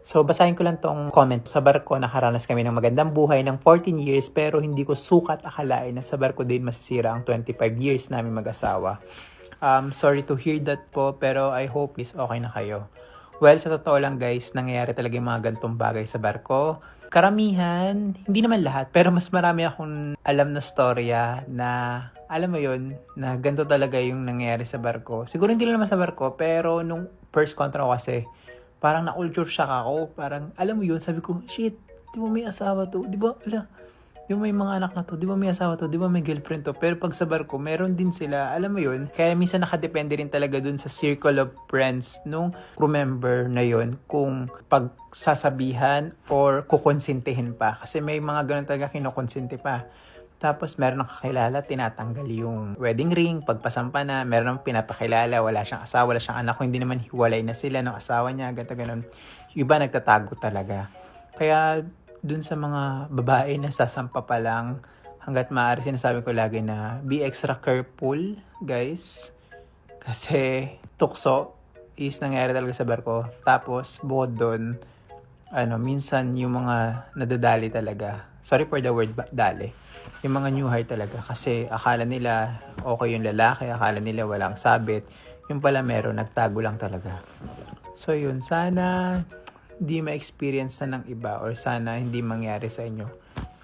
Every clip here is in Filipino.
So, basahin ko lang tong comment. Sa barko, nakaranas kami ng magandang buhay ng 14 years pero hindi ko sukat akalain na sa barko din masisira ang 25 years namin mag-asawa. Sorry to hear that po, pero I hope is okay na kayo. Well, sa totoo lang guys, nangyayari talaga yung mga gantong bagay sa barko. Karamihan, hindi naman lahat, pero mas marami akong alam na storya na, alam mo yun, na ganito talaga yung nangyayari sa barko. Siguro hindi lang naman sa barko, pero nung first contract ko kasi, parang na-culture shock ako. Parang, alam mo yun, sabi ko, shit, di ba may asawa to? Di ba, yung may mga anak na to, di ba may asawa to, di ba may girlfriend to, pero pag sa barko, meron din sila, alam mo yun, kaya minsan nakadepende rin talaga dun sa circle of friends nung crew member na yun, kung pagsasabihan or kukonsintihin pa, kasi may mga ganun talaga kinukonsinti pa. Tapos meron ng kakilala, tinatanggal yung wedding ring, pagpasampa na, meron ng pinapakilala, wala siyang asawa, wala siyang anak, kung hindi naman hiwalay na sila ng asawa niya, ganun. Yung iba nagtatago talaga. Kaya dun sa mga babae na sasampa pa lang, hanggat maaari sinasabi ko lagi na be extra careful, guys. Kasi tukso is nangyayari talaga sa barko. Tapos bukod doon, minsan yung mga nadadali talaga. Sorry for the word dali. Yung mga new hire talaga. Kasi akala nila okay yung lalaki, akala nila walang sabit. Yung pala meron, nagtago lang talaga. So yun, sana hindi ma-experience na ng iba or sana hindi mangyari sa inyo.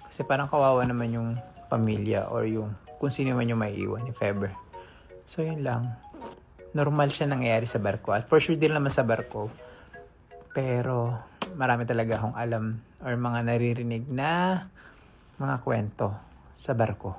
Kasi parang kawawa naman yung pamilya or yung kung sino man yung maiiwan, if ever. So yun lang. Normal siya nangyayari sa barko. At for sure din naman sa barko. Pero marami talaga akong alam or mga naririnig na mga kwento sa barko.